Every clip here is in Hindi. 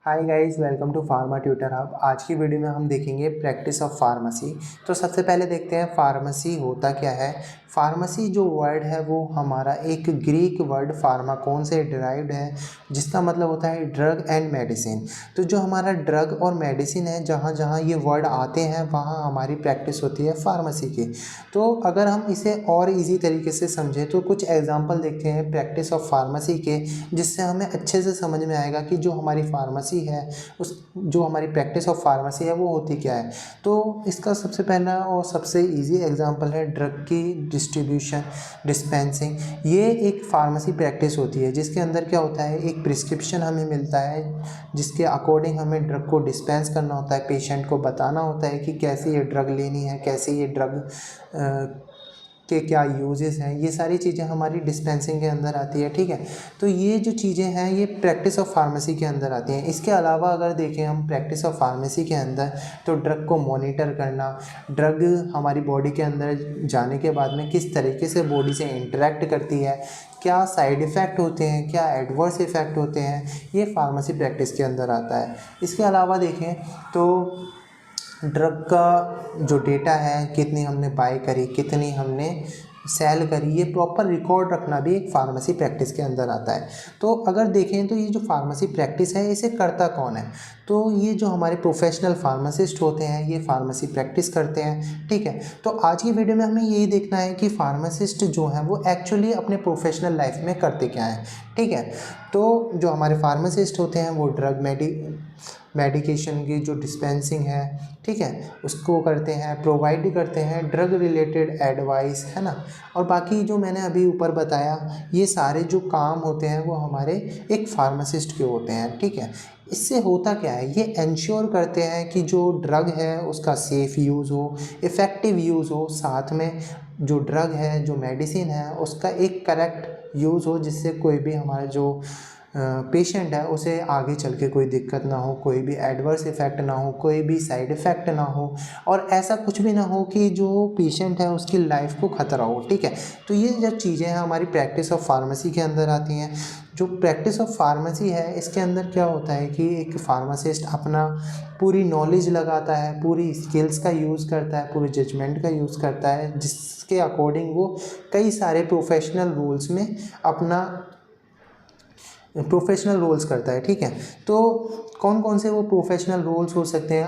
Hi guys, welcome to pharma tutor hub. आज की वीडियो में हम देखेंगे प्रैक्टिस ऑफ फार्मेसी। तो सबसे पहले देखते हैं फार्मेसी होता क्या है। फार्मेसी जो वर्ड है वो हमारा एक ग्रीक वर्ड फार्माकोन से डिराइव्ड है, जिसका मतलब होता है ड्रग एंड मेडिसिन। तो जो हमारा ड्रग और मेडिसिन है, जहाँ जहाँ ये वर्ड आते हैं वहाँ हमारी प्रैक्टिस होती है फार्मेसी की। तो अगर हम इसे और इजी तरीके से समझें तो कुछ एग्जांपल देखते हैं प्रैक्टिस ऑफ फार्मेसी के, जिससे हमें अच्छे से समझ में आएगा कि जो हमारी फार्मेसी है, उस जो हमारी प्रैक्टिस ऑफ फार्मेसी है वो होती क्या है। तो इसका सबसे पहला और सबसे इजी एग्जांपल है ड्रग की डिस्ट्रीब्यूशन, डिस्पेंसिंग। ये एक फार्मेसी प्रैक्टिस होती है जिसके अंदर क्या होता है, एक प्रिस्क्रिप्शन हमें मिलता है जिसके अकॉर्डिंग हमें ड्रग को डिस्पेंस करना होता है, पेशेंट को बताना होता है कि कैसे ये ड्रग लेनी है, कैसे ये ड्रग के क्या यूजेस हैं। ये सारी चीज़ें हमारी डिस्पेंसिंग के अंदर आती है, ठीक है। तो ये जो चीज़ें हैं ये प्रैक्टिस ऑफ फार्मेसी के अंदर आती हैं। इसके अलावा अगर देखें हम प्रैक्टिस ऑफ फार्मेसी के अंदर, तो ड्रग को मॉनिटर करना, ड्रग हमारी बॉडी के अंदर जाने के बाद में किस तरीके से बॉडी से इंटरेक्ट करती है, क्या साइड इफ़ेक्ट होते हैं, क्या एडवर्स इफ़ेक्ट होते हैं, ये फार्मेसी प्रैक्टिस के अंदर आता है। इसके अलावा देखें तो ड्रग का जो डेटा है, कितनी हमने बाय करी, कितनी हमने सेल करी, ये प्रॉपर रिकॉर्ड रखना भी एक फार्मेसी प्रैक्टिस के अंदर आता है। तो अगर देखें तो ये जो फार्मेसी प्रैक्टिस है इसे करता कौन है, तो ये जो हमारे प्रोफेशनल फार्मासिस्ट होते हैं ये फार्मेसी प्रैक्टिस करते हैं, ठीक है। तो आज की वीडियो में हमें यही देखना है कि फार्मासिस्ट जो हैं वो एक्चुअली अपने प्रोफेशनल लाइफ में करते क्या हैं, ठीक है। तो जो हमारे फार्मासिस्ट होते हैं वो ड्रग मेडिकेशन की जो डिस्पेंसिंग है, ठीक है, उसको करते हैं, प्रोवाइड करते हैं ड्रग रिलेटेड एडवाइस, है ना। और बाकी जो मैंने अभी ऊपर बताया ये सारे जो काम होते हैं वो हमारे एक फार्मासिस्ट के होते हैं, ठीक है। इससे होता क्या है, ये इंश्योर करते हैं कि जो ड्रग है उसका सेफ़ यूज़ हो, इफ़ेक्टिव यूज़ हो, साथ में जो ड्रग है, जो मेडिसिन है उसका एक करेक्ट यूज़ हो, जिससे कोई भी हमारा जो पेशेंट है उसे आगे चल के कोई दिक्कत ना हो, कोई भी एडवर्स इफ़ेक्ट ना हो, कोई भी साइड इफ़ेक्ट ना हो, और ऐसा कुछ भी ना हो कि जो पेशेंट है उसकी लाइफ को ख़तरा हो, ठीक है। तो ये जब चीज़ें हैं हमारी प्रैक्टिस ऑफ फार्मेसी के अंदर आती हैं। जो प्रैक्टिस ऑफ फार्मेसी है इसके अंदर क्या होता है कि एक फार्मासिस्ट अपना पूरी नॉलेज लगाता है, पूरी स्किल्स का यूज़ करता है, पूरी जजमेंट का यूज़ करता है, जिसके अकॉर्डिंग वो कई सारे प्रोफेशनल रोल्स में अपना प्रोफेशनल रोल्स करता है, ठीक है। तो कौन कौन से वो प्रोफेशनल रोल्स हो सकते हैं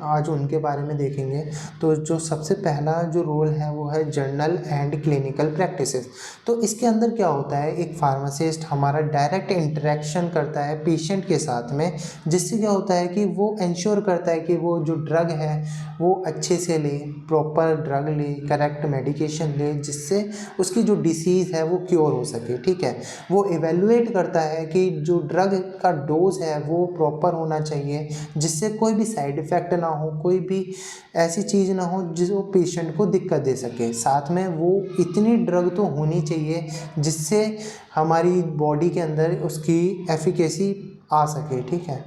आज उनके बारे में देखेंगे। तो जो सबसे पहला जो रोल है वो है जर्नल एंड क्लिनिकल प्रैक्टिसेस। तो इसके अंदर क्या होता है, एक फार्मासिस्ट हमारा डायरेक्ट इंटरेक्शन करता है पेशेंट के साथ में, जिससे क्या होता है कि वो इंश्योर करता है कि वो जो ड्रग है वो अच्छे से ले, प्रॉपर ड्रग ले, करेक्ट मेडिकेशन ले, जिससे उसकी जो डिसीज़ है वो क्योर हो सके, ठीक है। वो इवेलुएट करता है कि जो ड्रग का डोज है वो प्रॉपर होना चाहिए, जिससे कोई भी साइड इफ़ेक्ट ना हो, कोई भी ऐसी चीज़ ना हो जो पेशेंट को दिक्कत दे सके। साथ में वो इतनी ड्रग तो होनी चाहिए जिससे हमारी बॉडी के अंदर उसकी एफिकेसी आ सके, ठीक है,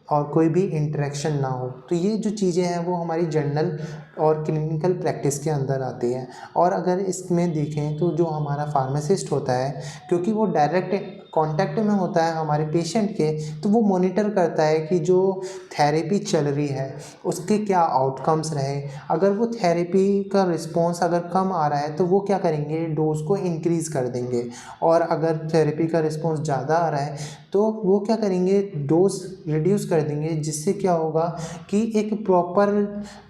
और कोई भी इंटरेक्शन ना हो। तो ये जो चीज़ें हैं वो हमारी जर्नल और क्लिनिकल प्रैक्टिस के अंदर आती है। और अगर इसमें देखें तो जो हमारा फार्मासिस्ट होता है, क्योंकि वो डायरेक्ट कांटेक्ट में होता है हमारे पेशेंट के, तो वो मॉनिटर करता है कि जो थेरेपी चल रही है उसके क्या आउटकम्स रहे। अगर वो थेरेपी का रिस्पॉन्स अगर कम आ रहा है तो वो क्या करेंगे, डोज को इंक्रीज़ कर देंगे। और अगर थेरेपी का रिस्पॉन्स ज़्यादा आ रहा है तो वो क्या करेंगे, डोज रिड्यूस कर देंगे, जिससे क्या होगा कि एक प्रॉपर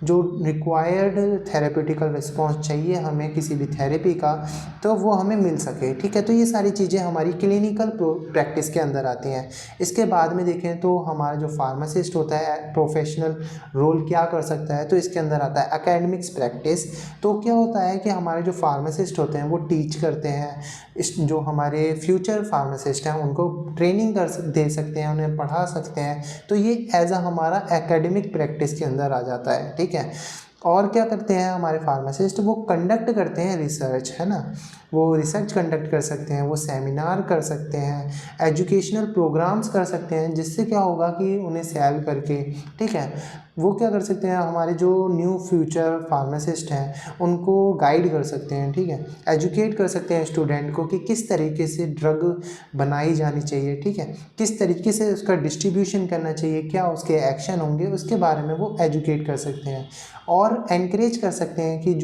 जो रिक्वायर्ड थेरेपेटिकल रिस्पॉन्स चाहिए हमें किसी भी थेरेपी का, तो वो हमें मिल सके, ठीक है। तो ये सारी चीज़ें हमारी क्लिनिकल प्रैक्टिस के अंदर आती हैं। इसके बाद में देखें तो हमारा जो फार्मासिस्ट होता है प्रोफेशनल रोल क्या कर सकता है, तो इसके अंदर आता है एकेडमिक्स प्रैक्टिस। तो क्या होता है कि हमारे जो फार्मासिस्ट होते हैं वो टीच करते हैं, इस जो हमारे फ्यूचर फार्मासिस्ट हैं उनको ट्रेनिंग दे सकते हैं, उन्हें पढ़ा सकते हैं। तो ये एज हमारा एकेडमिक प्रैक्टिस के अंदर आ जाता है, ठीक है। और क्या करते हैं हमारे फार्मासिस्ट, वो कंडक्ट करते हैं रिसर्च, है ना। वो रिसर्च कंडक्ट कर सकते हैं, वो सेमिनार कर सकते हैं, एजुकेशनल प्रोग्राम्स कर सकते हैं, जिससे क्या होगा कि उन्हें सेल करके, ठीक है, वो क्या कर सकते हैं, हमारे जो न्यू फ्यूचर फार्मासिस्ट हैं उनको गाइड कर सकते हैं, ठीक है, एजुकेट कर सकते हैं स्टूडेंट को कि किस तरीके से ड्रग बनाई जानी चाहिए, ठीक है, किस तरीके से उसका डिस्ट्रीब्यूशन करना चाहिए, क्या उसके एक्शन होंगे, उसके बारे में वो एजुकेट कर सकते हैं और एनकरेज कर सकते हैं कि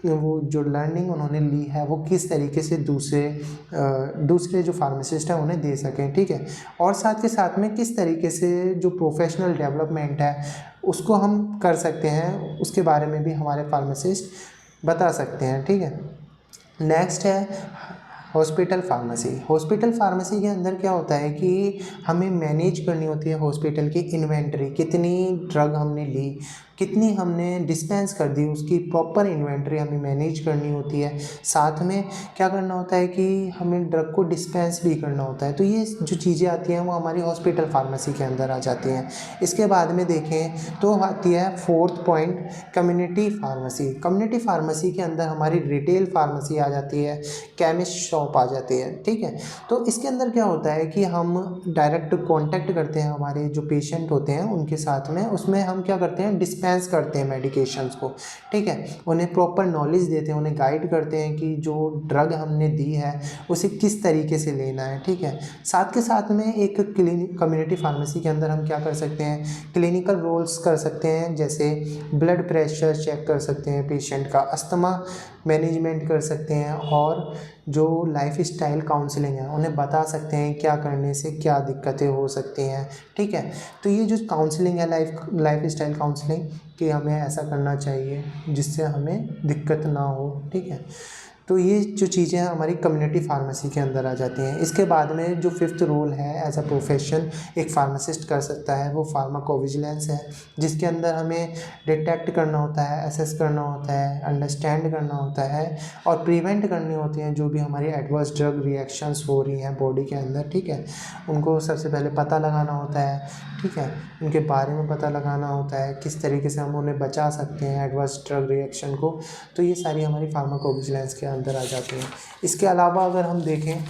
वो जो लर्निंग उन्होंने ली है वो किस तरीके से दूसरे जो फार्मासिस्ट हैं उन्हें दे सकें, ठीक है, और साथ के साथ में किस तरीके से जो प्रोफेशनल डेवलपमेंट है उसको हम कर सकते हैं, उसके बारे में भी हमारे फार्मासिस्ट बता सकते हैं, ठीक है। नेक्स्ट है हॉस्पिटल फार्मेसी। हॉस्पिटल फार्मेसी के अंदर क्या होता है कि हमें मैनेज करनी होती है हॉस्पिटल की इन्वेंट्री, कितनी ड्रग हमने ली, कितनी हमने डिस्पेंस कर दी, उसकी प्रॉपर इन्वेंट्री हमें मैनेज करनी होती है। साथ में क्या करना होता है कि हमें ड्रग को डिस्पेंस भी करना होता है। तो ये जो चीज़ें आती हैं वो हमारी हॉस्पिटल फार्मेसी के अंदर आ जाती हैं। इसके बाद में देखें तो आती है fourth point, community pharmacy. Community pharmacy के अंदर हमारी रिटेल फार्मेसी आ जाती है, केमिस्ट शॉप आ जाती है, ठीक है। तो इसके अंदर क्या होता है कि हम डायरेक्ट कांटेक्ट करते हैं हमारे जो पेशेंट होते हैं उनके साथ में, उसमें हम क्या करते हैं, डिस्पेंस करते हैं मेडिकेशंस को, ठीक है, उन्हें प्रॉपर नॉलेज देते हैं, उन्हें गाइड करते हैं कि जो ड्रग हमने दी है उसे किस तरीके से लेना है, ठीक है। साथ के साथ में एक कम्युनिटी फार्मेसी के अंदर हम क्या कर सकते हैं, क्लिनिकल रोल्स कर सकते हैं, जैसे ब्लड प्रेशर चेक कर सकते हैं पेशेंट का, अस्थमा मैनेजमेंट कर सकते हैं, और जो लाइफ स्टाइल काउंसलिंग है उन्हें बता सकते हैं क्या करने से क्या दिक्कतें हो सकती हैं, ठीक है। तो ये जो काउंसलिंग है, लाइफ स्टाइल काउंसलिंग, कि हमें ऐसा करना चाहिए जिससे हमें दिक्कत ना हो, ठीक है। तो ये जो चीज़ें हैं हमारी कम्युनिटी फार्मेसी के अंदर आ जाती हैं। इसके बाद में जो फिफ्थ रोल है एज अ प्रोफेशन एक फार्मासिस्ट कर सकता है वो फार्माकोविजिलेंस है, जिसके अंदर हमें डिटेक्ट करना होता है, असेस करना होता है, अंडरस्टैंड करना होता है और प्रिवेंट करनी होती हैं जो भी हमारी एडवर्स ड्रग रिएक्शंस हो रही हैं बॉडी के अंदर, ठीक है, उनको सबसे पहले पता लगाना होता है, ठीक है, उनके बारे में पता लगाना होता है, किस तरीके से हम उन्हें बचा सकते हैं एडवर्स ड्रग रिएक्शन को। तो ये सारी हमारी फार्माकोविजिलेंस के अंदर आ जाती हैं। इसके अलावा अगर हम देखें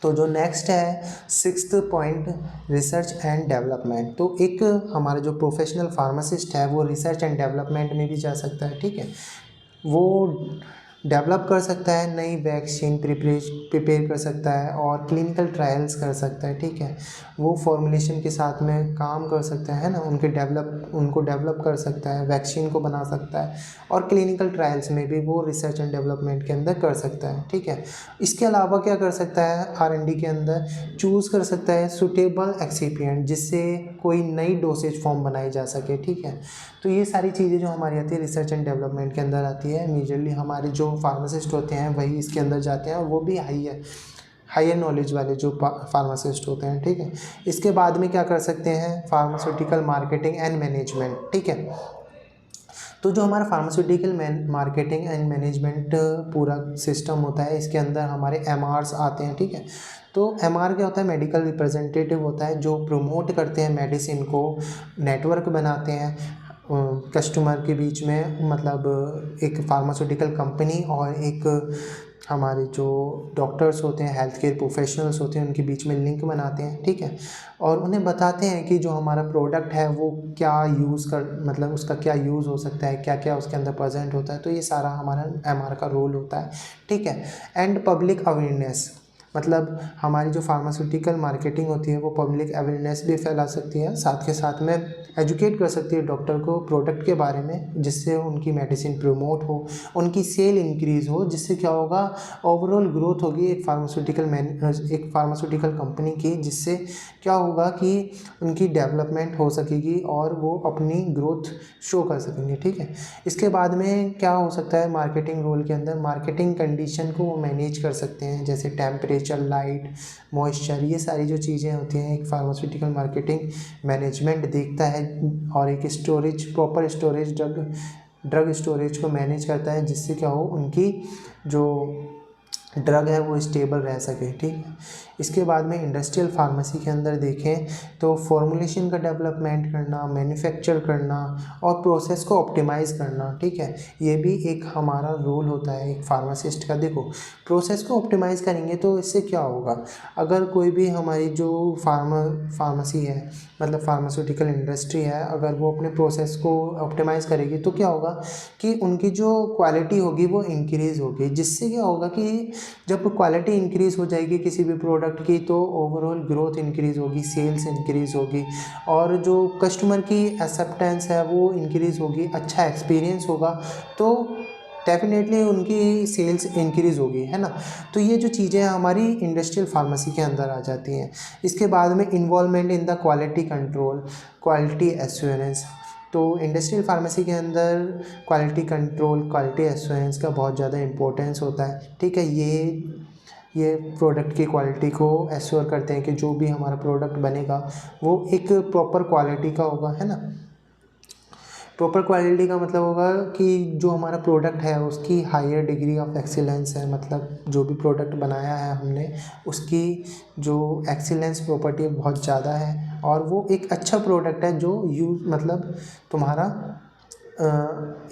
तो जो नेक्स्ट है sixth point, research and development. तो एक हमारा जो प्रोफेशनल फार्मासिस्ट है वो रिसर्च एंड डेवलपमेंट में भी जा सकता है, ठीक है, वो डेवलप कर सकता है, नई वैक्सीन प्रिपेयर कर सकता है और क्लिनिकल ट्रायल्स कर सकता है, ठीक है, वो फॉर्मुलेशन के साथ में काम कर सकता है ना, उनको डेवलप कर सकता है, वैक्सीन को बना सकता है और क्लिनिकल ट्रायल्स में भी वो रिसर्च एंड डेवलपमेंट के अंदर कर सकता है, ठीक है। इसके अलावा क्या कर सकता है, R&D के अंदर चूज़ कर सकता है सूटेबल एक्सिपिएंट, जिससे कोई नई डोसेज फॉर्म बनाई जा सके, ठीक है। तो ये सारी चीज़ें जो हमारी आती है रिसर्च एंड डेवलपमेंट के अंदर आती है। मेजरली हमारे जो फार्मासिस्ट होते हैं वही इसके अंदर जाते हैं और वो भी हायर नॉलेज वाले जो फार्मासिस्ट होते हैं, ठीक है। इसके बाद में क्या कर सकते हैं, फार्मास्यूटिकल मार्केटिंग एंड मैनेजमेंट, ठीक है। तो जो हमारा फार्मास्यूटिकल मार्केटिंग एंड मैनेजमेंट पूरा सिस्टम होता है, इसके अंदर हमारे MRs आते हैं, ठीक है। तो MR क्या होता है, मेडिकल रिप्रेजेंटेटिव होता है, जो प्रमोट करते हैं मेडिसिन को, नेटवर्क बनाते हैं कस्टमर के बीच में, मतलब एक फार्मास्यूटिकल कंपनी और एक हमारे जो डॉक्टर्स होते हैं, हेल्थ केयर प्रोफेशनल्स होते हैं, उनके बीच में लिंक बनाते हैं, ठीक है, और उन्हें बताते हैं कि जो हमारा प्रोडक्ट है वो क्या मतलब उसका क्या यूज़ हो सकता है, क्या क्या उसके अंदर प्रेजेंट होता है। तो ये सारा हमारा MR का रोल होता है, ठीक है। एंड पब्लिक अवेयरनेस, मतलब हमारी जो फार्मास्यूटिकल मार्केटिंग होती है वो पब्लिक अवेयरनेस भी फैला सकती है, साथ के साथ में एजुकेट कर सकती है डॉक्टर को प्रोडक्ट के बारे में, जिससे उनकी मेडिसिन प्रमोट हो, उनकी सेल इंक्रीज़ हो, जिससे क्या होगा, ओवरऑल ग्रोथ होगी एक फार्मास्यूटिकल कंपनी की, जिससे क्या होगा कि उनकी डेवलपमेंट हो सकेगी और वो अपनी ग्रोथ शो कर सकेंगे, ठीक है। इसके बाद में क्या हो सकता है, मार्केटिंग रोल के अंदर मार्केटिंग कंडीशन को वो मैनेज कर सकते हैं, जैसे टेम्परेचर, लाइट, मॉइस्चर, ये सारी जो चीज़ें होती हैं एक फार्मास्यूटिकल मार्केटिंग मैनेजमेंट देखता है, और एक प्रॉपर स्टोरेज, ड्रग स्टोरेज को मैनेज करता है, जिससे क्या हो, उनकी जो ड्रग है वो स्टेबल रह सके, ठीक है। इसके बाद में इंडस्ट्रियल फार्मेसी के अंदर देखें तो फॉर्मुलेशन का डेवलपमेंट करना, मैन्युफैक्चर करना और प्रोसेस को ऑप्टिमाइज़ करना, ठीक है, ये भी एक हमारा रोल होता है एक फार्मासिस्ट का। देखो प्रोसेस को ऑप्टिमाइज़ करेंगे तो इससे क्या होगा, अगर कोई भी हमारी जो फार्मेसी है मतलब फार्मास्यूटिकल इंडस्ट्री है, अगर वो अपने प्रोसेस को ऑप्टिमाइज़ करेगी तो क्या होगा कि उनकी जो क्वालिटी होगी वो इंक्रीज़ होगी, जिससे क्या होगा कि जब क्वालिटी इंक्रीज़ हो जाएगी किसी भी प्रोडक्ट की तो ओवरऑल ग्रोथ इंक्रीज़ होगी, सेल्स इंक्रीज़ होगी और जो कस्टमर की एक्सेप्टेंस है वो इंक्रीज़ होगी, अच्छा एक्सपीरियंस होगा तो डेफिनेटली उनकी सेल्स इंक्रीज़ होगी, है ना। तो ये जो चीज़ें हमारी इंडस्ट्रियल फार्मेसी के अंदर आ जाती हैं। इसके बाद में involvement in the quality control, quality assurance. तो इंडस्ट्रियल फार्मेसी के अंदर क्वालिटी कंट्रोल, क्वालिटी एश्योरेंस का बहुत ज़्यादा इंपॉर्टेंस होता है, ठीक है। ये प्रोडक्ट की क्वालिटी को एश्योर करते हैं कि जो भी हमारा प्रोडक्ट बनेगा वो एक प्रॉपर क्वालिटी का होगा, है ना। प्रॉपर क्वालिटी का मतलब होगा कि जो हमारा प्रोडक्ट है उसकी हायर डिग्री ऑफ एक्सीलेंस है, मतलब जो भी प्रोडक्ट बनाया है हमने उसकी जो एक्सीलेंस प्रॉपर्टी बहुत ज़्यादा है और वो एक अच्छा प्रोडक्ट है जो मतलब तुम्हारा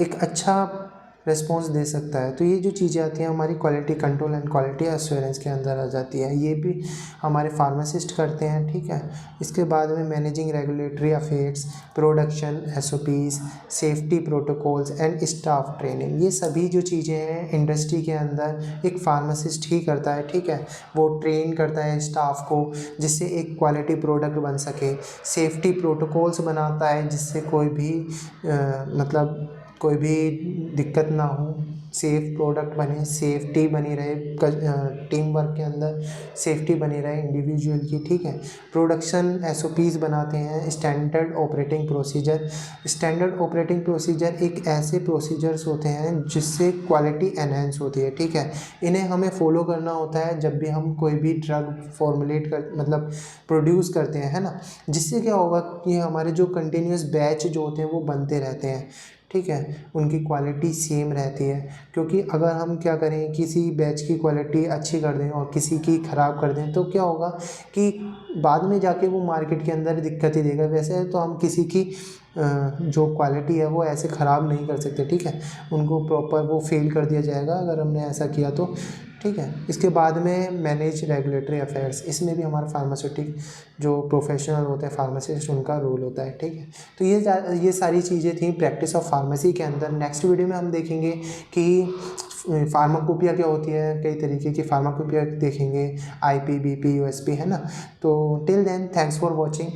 एक अच्छा रिस्पॉन्स दे सकता है। तो ये जो चीज़ें आती हैं हमारी quality control and quality assurance के अंदर आ जाती है, ये भी हमारे फार्मासिस्ट करते हैं, ठीक है। इसके बाद में managing regulatory affairs, production SOPs, safety protocols and staff training, ये सभी जो चीज़ें हैं इंडस्ट्री के अंदर एक फार्मासिस्ट ही करता है, ठीक है। वो ट्रेन करता है स्टाफ को जिससे एक क्वालिटी प्रोडक्ट बन सके, सेफ्टी प्रोटोकॉल्स बनाता है जिससे कोई भी मतलब कोई भी दिक्कत ना हो, सेफ़ प्रोडक्ट बने, सेफ्टी बनी रहे, टीम वर्क के अंदर सेफ्टी बनी रहे इंडिविजुअल की, ठीक है। प्रोडक्शन SOPs बनाते हैं, standard operating procedure. Standard operating procedure एक ऐसे प्रोसीजर्स होते हैं जिससे क्वालिटी एनहेंस होती है, ठीक है। इन्हें हमें फॉलो करना होता है जब भी हम कोई भी ड्रग फॉर्मुलेट कर मतलब प्रोड्यूस करते हैं, है ना। जिससे क्या होगा कि हमारे जो कंटिन्यूस बैच जो होते हैं वो बनते रहते हैं, ठीक है, उनकी क्वालिटी सेम रहती है। क्योंकि अगर हम क्या करें किसी बैच की क्वालिटी अच्छी कर दें और किसी की ख़राब कर दें तो क्या होगा कि बाद में जाके वो मार्केट के अंदर दिक्कत ही देगा। वैसे तो हम किसी की जो क्वालिटी है वो ऐसे ख़राब नहीं कर सकते, ठीक है, उनको प्रॉपर वो फेल कर दिया जाएगा अगर हमने ऐसा किया तो, ठीक है। इसके बाद में मैनेज रेगुलेटरी अफेयर्स, इसमें भी हमारा फार्मास्यूटिक जो प्रोफेशनल होते हैं फार्मासिस्ट उनका रोल होता है, ठीक है। तो ये सारी चीज़ें थी प्रैक्टिस ऑफ फार्मेसी के अंदर। नेक्स्ट वीडियो में हम देखेंगे कि फार्माकोपिया क्या होती है, कई तरीके की फार्माकोपिया देखेंगे, IP BP USP, है ना। तो till then thanks for watching.